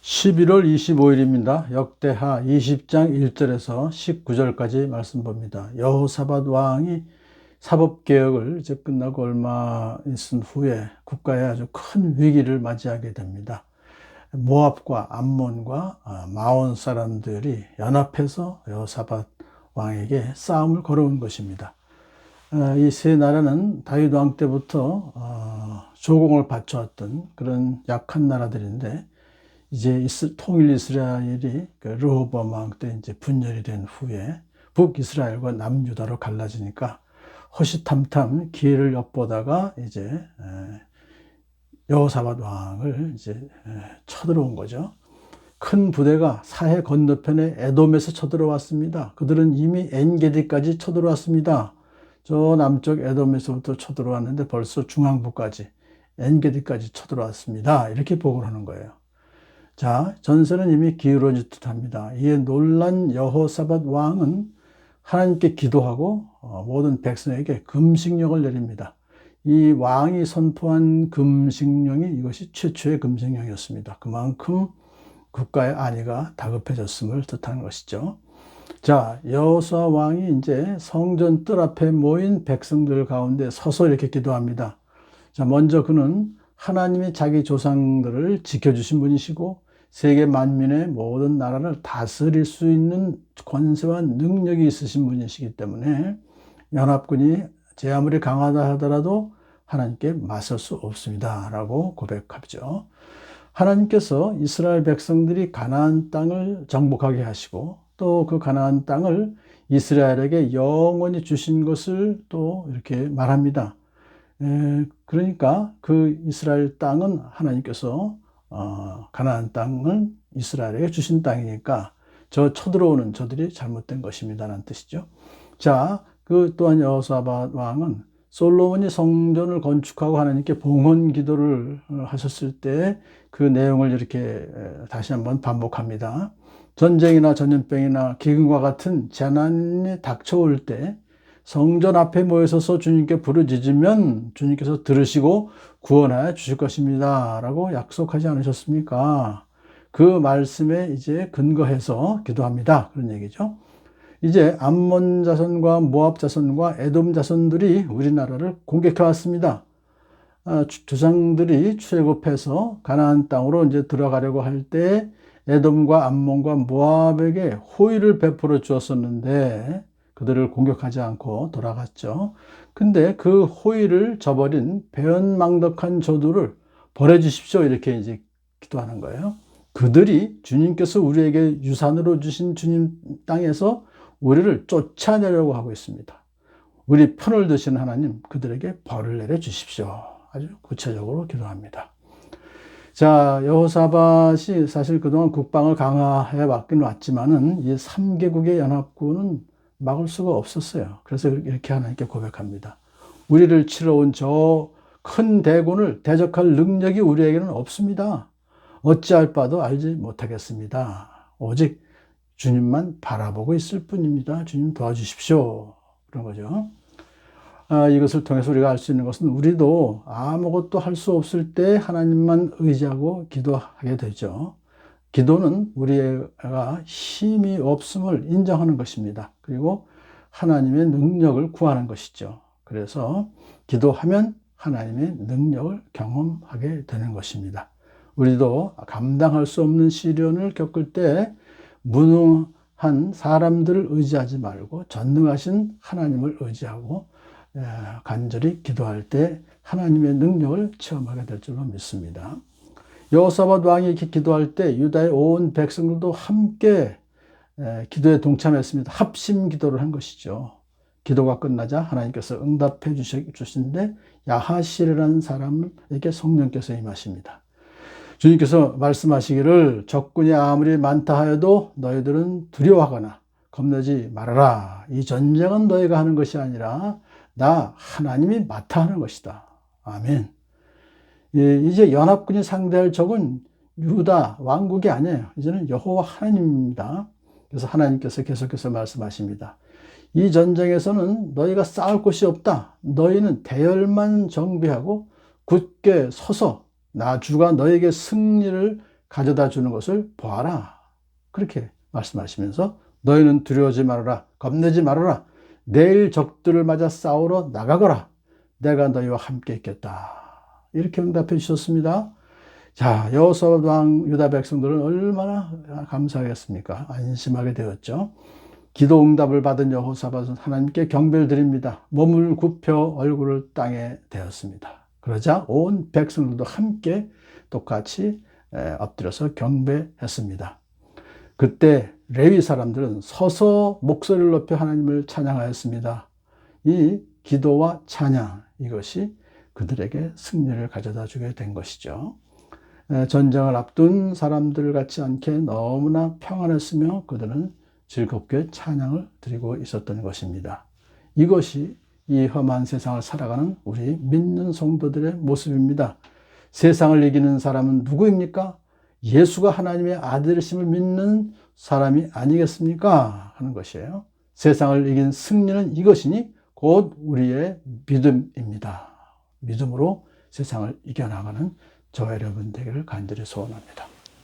11월 25일입니다. 역대하 20장 1절에서 19절까지 말씀 봅니다. 여호사밧 왕이 사법개혁을 이제 끝나고 얼마 있은 후에 국가에 아주 큰 위기를 맞이하게 됩니다. 모압과 암몬과 마온 사람들이 연합해서 여호사밧 왕에게 싸움을 걸어온 것입니다. 이 세 나라는 다윗 왕 때부터 조공을 바쳐왔던 그런 약한 나라들인데, 이제 통일 이스라엘이 르호보암 왕 때 이제 분열이 된 후에 북이스라엘과 남유다로 갈라지니까 호시탐탐 기회를 엿보다가 이제 여호사밧 왕을 이제 쳐들어온 거죠. 큰 부대가 사해 건너편에 에돔에서 쳐들어왔습니다. 그들은 이미 엔게디까지 쳐들어왔습니다. 저 남쪽 에돔에서부터 쳐들어왔는데 벌써 중앙부까지 엔게디까지 쳐들어왔습니다. 이렇게 보고를 하는 거예요. 자, 전세는 이미 기울어질 듯합니다. 이에 놀란 여호사밧 왕은 하나님께 기도하고 모든 백성에게 금식령을 내립니다. 이 왕이 선포한 금식령이 이것이 최초의 금식령이었습니다. 그만큼 국가의 안위가 다급해졌음을 뜻하는 것이죠. 자, 여호수아 왕이 이제 성전 뜰 앞에 모인 백성들 가운데 서서 이렇게 기도합니다. 자, 먼저 그는 하나님이 자기 조상들을 지켜주신 분이시고 세계 만민의 모든 나라를 다스릴 수 있는 권세와 능력이 있으신 분이시기 때문에 연합군이 제 아무리 강하다 하더라도 하나님께 맞설 수 없습니다 라고 고백하죠. 하나님께서 이스라엘 백성들이 가나안 땅을 정복하게 하시고 또 그 가나안 땅을 이스라엘에게 영원히 주신 것을 또 이렇게 말합니다. 그러니까 그 이스라엘 땅은 하나님께서 가나안 땅을 이스라엘에게 주신 땅이니까 저 쳐들어오는 저들이 잘못된 것입니다라는 뜻이죠. 자, 그 또한 여호사밧 왕은 솔로몬이 성전을 건축하고 하나님께 봉헌 기도를 하셨을 때 그 내용을 이렇게 다시 한번 반복합니다. 전쟁이나 전염병이나 기근과 같은 재난이 닥쳐올 때 성전 앞에 모여서서 주님께 부르짖으면 주님께서 들으시고 구원하여 주실 것입니다 라고 약속하지 않으셨습니까? 그 말씀에 이제 근거해서 기도합니다. 그런 얘기죠. 이제 암몬 자손과 모압 자손과 에돔 자손들이 우리나라를 공격해 왔습니다. 조상들이 출애굽해서 가나안 땅으로 이제 들어가려고 할 때 에돔과 암몬과 모압에게 호의를 베풀어 주었었는데 그들을 공격하지 않고 돌아갔죠. 근데 그 호의를 저버린 배은망덕한 저들을 벌해 주십시오 이렇게 이제 기도하는 거예요. 그들이 주님께서 우리에게 유산으로 주신 주님 땅에서 우리를 쫓아내려고 하고 있습니다. 우리 편을 드시는 하나님, 그들에게 벌을 내려 주십시오. 아주 구체적으로 기도합니다. 자, 여호사밧이 사실 그동안 국방을 강화해 왔긴 왔지만은 이 3개국의 연합군은 막을 수가 없었어요. 그래서 이렇게 하나님께 고백합니다. 우리를 치러 온 저 큰 대군을 대적할 능력이 우리에게는 없습니다. 어찌할 바도 알지 못하겠습니다. 오직 주님만 바라보고 있을 뿐입니다. 주님 도와주십시오. 그런 거죠. 이것을 통해서 우리가 알 수 있는 것은 우리도 아무것도 할 수 없을 때 하나님만 의지하고 기도하게 되죠. 기도는 우리가 힘이 없음을 인정하는 것입니다. 그리고 하나님의 능력을 구하는 것이죠. 그래서 기도하면 하나님의 능력을 경험하게 되는 것입니다. 우리도 감당할 수 없는 시련을 겪을 때 무능한 사람들을 의지하지 말고 전능하신 하나님을 의지하고 간절히 기도할 때 하나님의 능력을 체험하게 될 줄로 믿습니다. 여호사밧 왕이 이렇게 기도할 때 유다의 온 백성들도 함께 기도에 동참했습니다. 합심 기도를 한 것이죠. 기도가 끝나자 하나님께서 응답해 주신데 야하시르라는 사람에게 성령께서 임하십니다. 주님께서 말씀하시기를 적군이 아무리 많다 하여도 너희들은 두려워하거나 겁내지 말아라. 이 전쟁은 너희가 하는 것이 아니라 나 하나님이 맡아 하는 것이다. 아멘. 이제 연합군이 상대할 적은 유다 왕국이 아니에요. 이제는 여호와 하나님입니다. 그래서 하나님께서 계속해서 말씀하십니다. 이 전쟁에서는 너희가 싸울 곳이 없다. 너희는 대열만 정비하고 굳게 서서 나 주가 너에게 승리를 가져다 주는 것을 보아라. 그렇게 말씀하시면서 너희는 두려워하지 말아라. 겁내지 말아라. 내일 적들을 맞아 싸우러 나가거라. 내가 너희와 함께 있겠다. 이렇게 응답해 주셨습니다. 자, 여호사밧 왕 유다 백성들은 얼마나 감사하겠습니까? 안심하게 되었죠. 기도 응답을 받은 여호사밧은 하나님께 경배를 드립니다. 몸을 굽혀 얼굴을 땅에 대었습니다. 그러자 온 백성들도 함께 똑같이 엎드려서 경배했습니다. 그때 레위 사람들은 서서 목소리를 높여 하나님을 찬양하였습니다. 이 기도와 찬양, 이것이 그들에게 승리를 가져다 주게 된 것이죠. 전쟁을 앞둔 사람들 같지 않게 너무나 평안했으며 그들은 즐겁게 찬양을 드리고 있었던 것입니다. 이것이 이 험한 세상을 살아가는 우리 믿는 성도들의 모습입니다. 세상을 이기는 사람은 누구입니까? 예수가 하나님의 아들이심을 믿는 사람이 아니겠습니까? 하는 것이에요. 세상을 이긴 승리는 이것이니 곧 우리의 믿음입니다. 믿음으로 세상을 이겨나가는 저와 여러분 되기를 간절히 소원합니다.